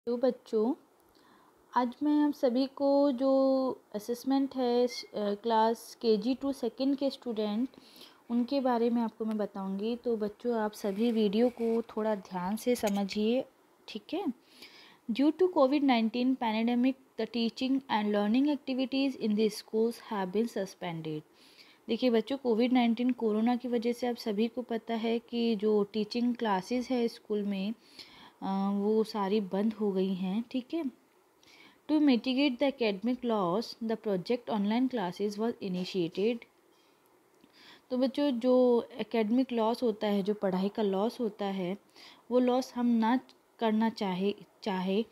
तो बच्चों, आज मैं आप सभी को जो असेसमेंट है क्लास केजी टू सेकंड के स्टूडेंट उनके बारे में आपको मैं बताऊंगी। तो बच्चों, आप सभी वीडियो को थोड़ा ध्यान से समझिए, ठीक है। ड्यू टू कोविड-19 pandemic, the teaching and learning activities in the schools have been suspended. देखिए बच्चों, कोविड-19 कोरोना की वजह से आप सभी को पता है कि जो टीचिंग क्लासेस है स्कूल में वो सारी बंद हो गई हैं, ठीक है। To mitigate the academic loss, the project online classes was initiated. तो बच्चों, जो एकेडमिक लॉस होता है, जो पढ़ाई का लॉस होता है, वो लॉस हम ना करना चाहे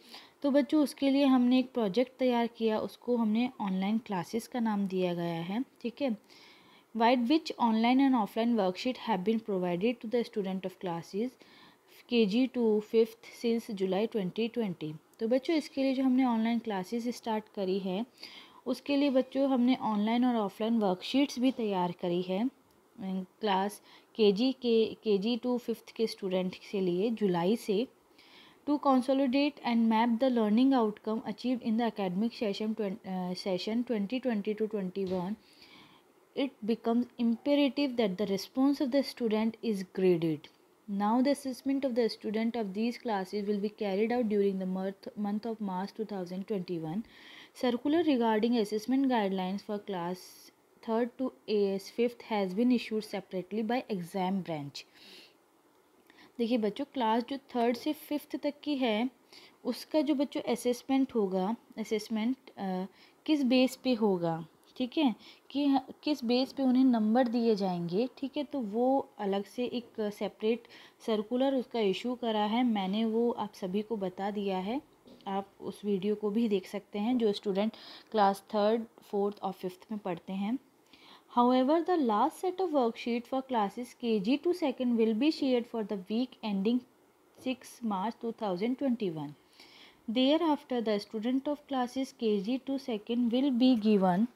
तो बच्चों उसके लिए हमने एक प्रोजेक्ट तैयार किया, उसको हमने ऑनलाइन क्लासेस का नाम दिया गया है, ठीक है। Vide which online and offline worksheet have been provided to the student of classes KG to fifth since July 2020। तो बच्चों, इसके लिए जो हमने ऑनलाइन क्लासेस स्टार्ट करी है, उसके लिए बच्चों हमने ऑनलाइन और ऑफलाइन वर्कशीट्स भी तैयार करी है क्लास केजी टू फिफ्थ के स्टूडेंट के लिए जुलाई से। To consolidate and map the learning outcome achieve in the academic session 2020-21, it becomes imperative that the response of the student is graded. Now the assessment of the student of these classes will be carried out during the month of March 2021. Circular regarding assessment guidelines for class 3rd to AS 5th has been issued separately by exam branch. देखिए बच्चों, class जो 3rd से 5th तक की है उसका जो बच्चों असेसमेंट होगा, असेसमेंट किस बेस पे होगा, ठीक है, कि किस बेस पे उन्हें नंबर दिए जाएंगे, ठीक है। तो वो अलग से एक सेपरेट सर्कुलर उसका इशू करा है, मैंने वो आप सभी को बता दिया है। आप उस वीडियो को भी देख सकते हैं जो स्टूडेंट क्लास 3rd, 4th और 5th में पढ़ते हैं। However, the last set of worksheet for classes KG to 2nd will be shared for the week ending 6 March 2021. Thereafter, the student of classes KG to 2nd will be given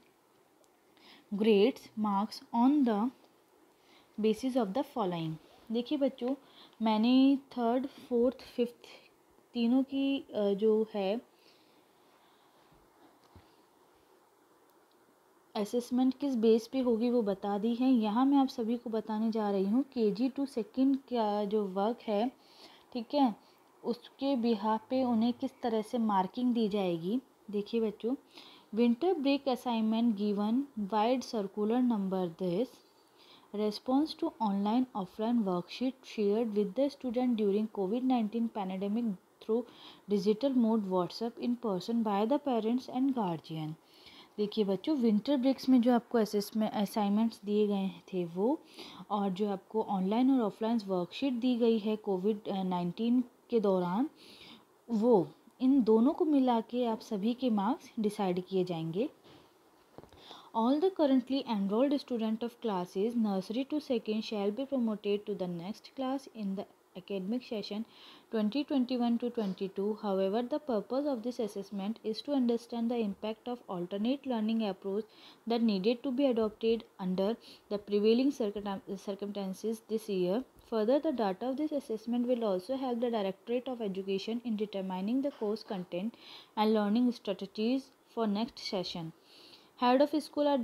grades marks on the basis of the following. देखिए बच्चों, मैंने 3rd, 4th, 5th तीनों की जो है assessment किस base पे होगी वो बता दी है। यहाँ मैं आप सभी को बताने जा रही हूँ केजी टू सेकंड का जो वर्क है, ठीक है, उसके बिहाफ पे उन्हें किस तरह से मार्किंग दी जाएगी। देखिए बच्चों, winter break assignment given vide circular number this response to online offline worksheet shared with the student during कोविड-19 pandemic through digital mode WhatsApp in person by the parents and guardian. देखिए बच्चों, winter breaks में जो आपको assignments दिए गए थे वो, और जो आपको ऑनलाइन और ऑफलाइन वर्कशीट दी गई है कोविड-19 के दौरान, वो इन दोनों को मिला के आप सभी के मार्क्स डिसाइड किए जाएंगे। All the currently enrolled student of classes nursery to 2nd shall be promoted to the next class in the academic session 2021 to 22. However, the purpose of this assessment is to understand the impact of alternate learning approach that needed to be adopted under the prevailing circumstances this year. Further, the data of this assessment will also help the Directorate of Education in determining the course content and learning strategies for next session. Head of school are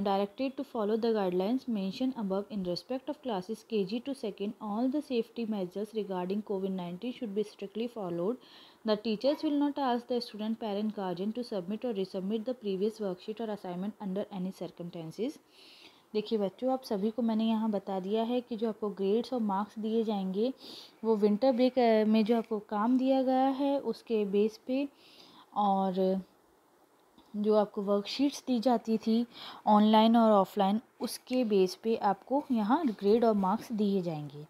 directed to follow the guidelines mentioned above in respect of classes KG to 2nd. All the safety measures regarding COVID-19 should be strictly followed. The teachers will not ask the student, parent, guardian to submit or resubmit the previous worksheet or assignment under any circumstances. देखिए बच्चों, आप सभी को मैंने यहाँ बता दिया है कि जो आपको ग्रेड्स और मार्क्स दिए जाएंगे वो विंटर ब्रेक में जो आपको काम दिया गया है उसके बेस पे, और जो आपको वर्कशीट्स दी जाती थी ऑनलाइन और ऑफलाइन उसके बेस पे आपको यहाँ ग्रेड और मार्क्स दिए जाएंगे।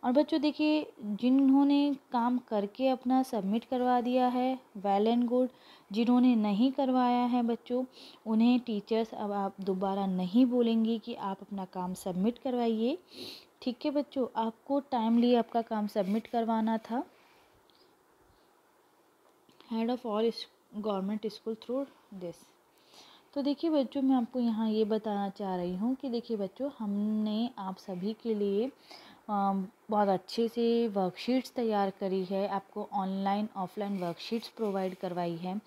और बच्चों देखिए, जिन्होंने काम करके अपना सबमिट करवा दिया है वेल एंड गुड, जिन्होंने नहीं करवाया है बच्चों, उन्हें टीचर्स अब आप दोबारा नहीं बोलेंगी कि आप अपना काम सबमिट करवाइए, ठीक है बच्चों। आपको टाइमली आपका काम सबमिट करवाना था। Head of all government school through this. तो देखिए बच्चों, मैं आपको यहाँ ये बताना चाह रही हूँ कि देखिए बच्चों, हमने आप सभी के लिए बहुत अच्छे से वर्कशीट्स तैयार करी है, आपको ऑनलाइन ऑफलाइन वर्कशीट्स प्रोवाइड करवाई है,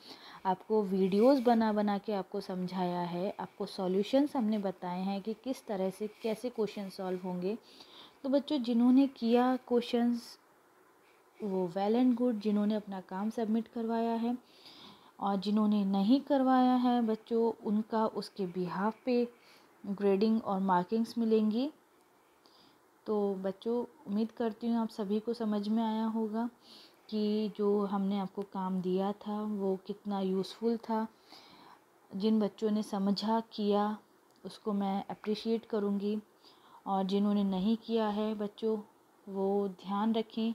आपको वीडियोस बना बना के आपको समझाया है, आपको सॉल्यूशंस हमने बताए हैं कि किस तरह से कैसे क्वेश्चन सॉल्व होंगे। तो बच्चों जिन्होंने किया क्वेश्चंस वो वेल एंड गुड, जिन्होंने अपना काम सबमिट करवाया है, और जिन्होंने नहीं करवाया है बच्चों उनका उसके बिहाफ पे ग्रेडिंग और मार्किंग्स मिलेंगी। तो बच्चों उम्मीद करती हूँ आप सभी को समझ में आया होगा कि जो हमने आपको काम दिया था वो कितना यूज़फुल था। जिन बच्चों ने समझा किया उसको मैं अप्रिशिएट करूँगी, और जिन्होंने नहीं किया है बच्चों वो ध्यान रखें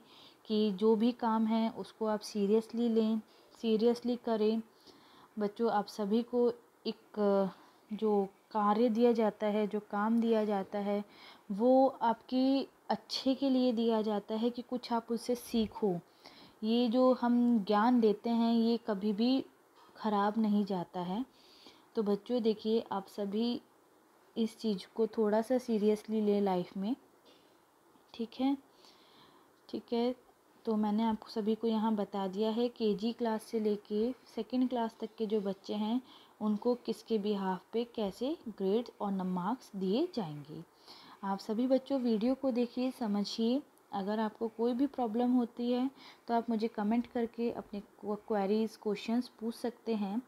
कि जो भी काम है उसको आप सीरियसली लें, सीरियसली करें। बच्चों आप सभी को एक जो कार्य दिया जाता है, जो काम दिया जाता है, वो आपके अच्छे के लिए दिया जाता है कि कुछ आप उससे सीखो। ये जो हम ज्ञान देते हैं ये कभी भी ख़राब नहीं जाता है। तो बच्चों देखिए आप सभी इस चीज़ को थोड़ा सा सीरियसली ले लाइफ में, ठीक है? ठीक है, तो मैंने आपको सभी को यहाँ बता दिया है केजी क्लास से लेके सेकंड क्लास तक के जो बच्चे हैं उनको किसके बिहाफ पे कैसे ग्रेड्स और मार्क्स दिए जाएंगे। आप सभी बच्चों वीडियो को देखिए, समझिए। अगर आपको कोई भी प्रॉब्लम होती है तो आप मुझे कमेंट करके अपने क्वेरीज क्वेश्चंस पूछ सकते हैं।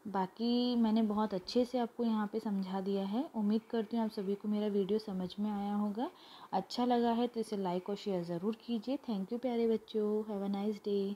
बाकी मैंने बहुत अच्छे से आपको यहाँ पे समझा दिया है। उम्मीद करती हूँ आप सभी को मेरा वीडियो समझ में आया होगा। अच्छा लगा है तो इसे लाइक और शेयर ज़रूर कीजिए। थैंक यू प्यारे बच्चों, हैव अ नाइस डे।